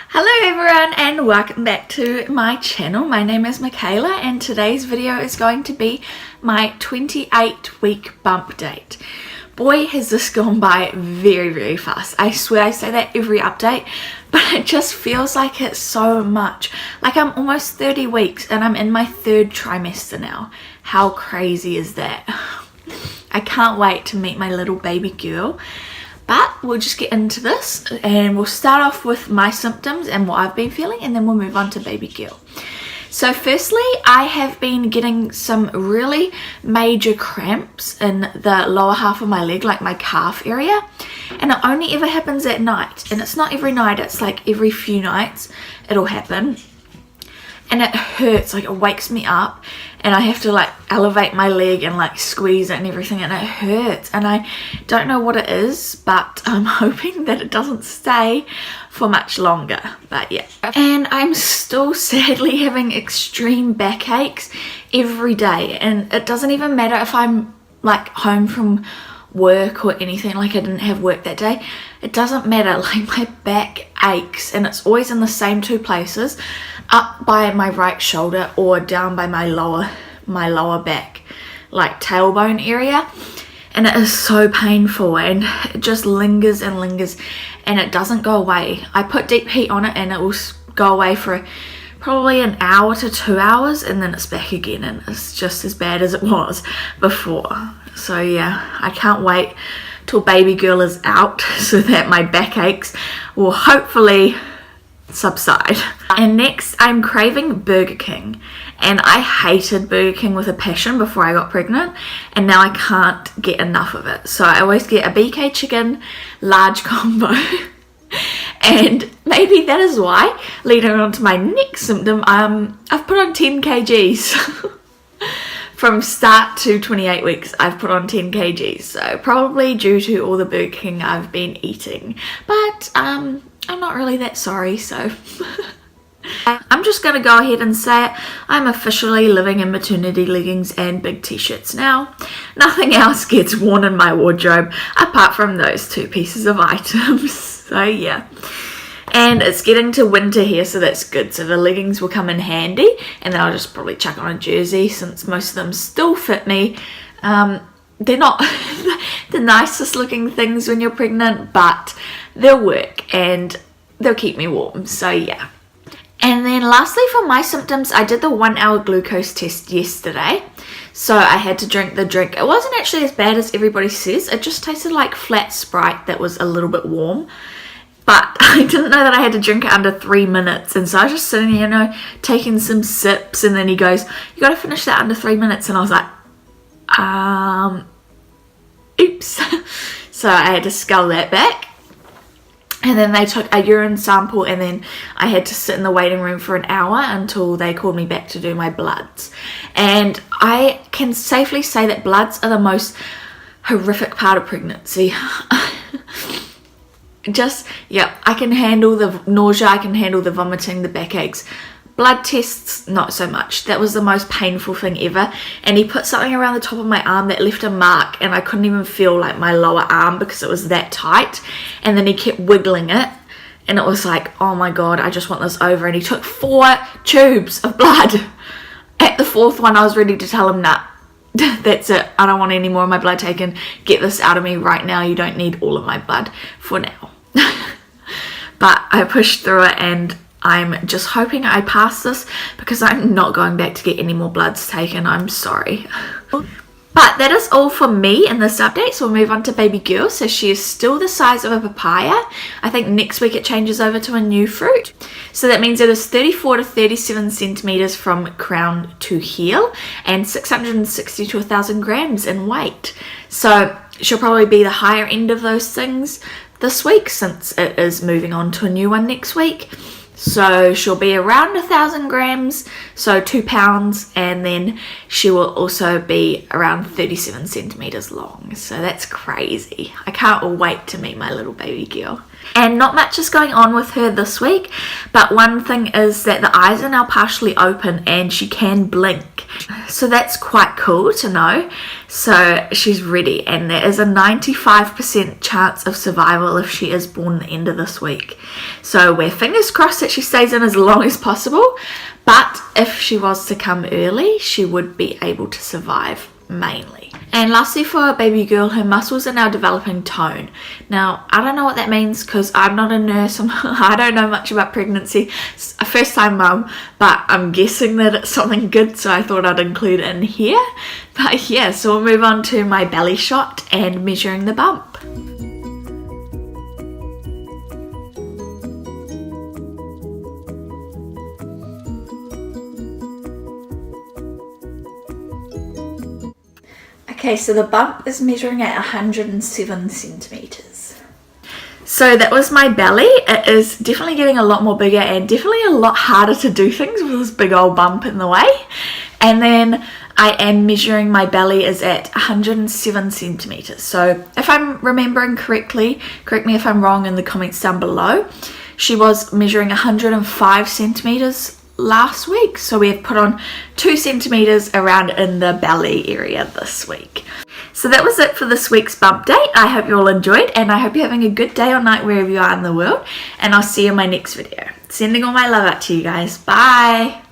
Hello everyone and welcome back to my channel. My name is Michaela and today's video is going to be my 28-week bump date. Boy, has this gone by very fast. I swear I say that every update, but it just feels like it's so much. Like I'm almost 30 weeks and I'm in my third trimester now. How crazy is that? I can't wait to meet my little baby girl. But we'll just get into this and we'll start off with my symptoms and what I've been feeling, and then we'll move on to baby girl. So firstly, I have been getting some really major cramps in the lower half of my leg, like my calf area, and it only ever happens at night. And it's not every night, it's like every few nights it'll happen. And it hurts, like it wakes me up and I have to like elevate my leg and like squeeze it and everything, and it hurts and I don't know what it is, but I'm hoping that it doesn't stay for much longer. But yeah, and I'm still sadly having extreme backaches every day, and it doesn't even matter if I'm like home from work or anything, like I didn't have work that day. It doesn't matter, like my back aches and it's always in the same two places, up by my right shoulder or down by my lower back, like tailbone area, and it is so painful and it just lingers and lingers and it doesn't go away. I put deep heat on it and it will go away for probably an hour to 2 hours and then it's back again, and it's just as bad as it was before. So yeah, I can't wait till baby girl is out so that my backaches will hopefully subside. And next, I'm craving Burger King, and I hated Burger King with a passion before I got pregnant, and now I can't get enough of it. So I always get a BK chicken large combo and maybe that is why, leading on to my next symptom, I've put on 10 kgs. From start to 28 weeks, I've put on 10 kgs, so probably due to all the Burger King I've been eating. But I'm not really that sorry, so I'm just going to go ahead and say it. I'm officially living in maternity leggings and big t-shirts now. Nothing else gets worn in my wardrobe apart from those two pieces of items. So yeah. And it's getting to winter here, so that's good. So the leggings will come in handy, and then I'll just probably chuck on a jersey since most of them still fit me. They're not the nicest looking things when you're pregnant, but they'll work and they'll keep me warm. So yeah. And then lastly, for my symptoms, I did the 1 hour glucose test yesterday. So I had to drink the drink. It wasn't actually as bad as everybody says. It just tasted like flat Sprite that was a little bit warm. But I didn't know that I had to drink it under 3 minutes. And so I was just sitting there, you know, taking some sips. And then he goes, you got to finish that under 3 minutes. And I was like, oops. So I had to scull that back. And then they took a urine sample, and then I had to sit in the waiting room for an hour until they called me back to do my bloods. And I can safely say that bloods are the most horrific part of pregnancy. Just, yeah, I can handle the nausea, I can handle the vomiting, the backaches. Blood tests, not so much. That was the most painful thing ever. And he put something around the top of my arm that left a mark, and I couldn't even feel like my lower arm because it was that tight. And then he kept wiggling it, and it was like, oh my god, I just want this over. And he took 4 tubes of blood. At the 4th one, I was ready to tell him, nah, that's it. I don't want any more of my blood taken. Get this out of me right now. You don't need all of my blood for now. But I pushed through it, and I'm just hoping I pass this because I'm not going back to get any more bloods taken. I'm sorry. But that is all for me in this update, so we'll move on to baby girl. So she is still the size of a papaya. I think next week it changes over to a new fruit. So that means it is 34 to 37 centimeters from crown to heel and 660 to 1,000 grams in weight. So she'll probably be the higher end of those things this week since it is moving on to a new one next week. So she'll be around 1,000 grams, so 2 pounds, and then she will also be around 37 centimeters long. So that's crazy. I can't wait to meet my little baby girl. And not much is going on with her this week, but one thing is that the eyes are now partially open and she can blink. So that's quite cool to know. So she's ready, and there is a 95% chance of survival if she is born the end of this week. So we're fingers crossed that she stays in as long as possible, but if she was to come early, she would be able to survive mainly. And lastly, for a baby girl, her muscles are now developing tone. Now, I don't know what that means because I'm not a nurse. I don't know much about pregnancy. It's a first time mum, but I'm guessing that it's something good, so I thought I'd include it in here. But yeah, so we'll move on to my belly shot and measuring the bump. Okay, so the bump is measuring at 107 centimeters. So that was my belly. It is definitely getting a lot more bigger and definitely a lot harder to do things with this big old bump in the way. And then I am measuring my belly is at 107 centimeters. So if I'm remembering correctly, correct me if I'm wrong in the comments down below, she was measuring 105 centimeters last week, so we have put on 2 centimeters around in the belly area this week. So that was it for this week's bump date. I hope you all enjoyed, and I hope you're having a good day or night wherever you are in the world, and I'll see you in my next video. Sending all my love out to you guys. Bye.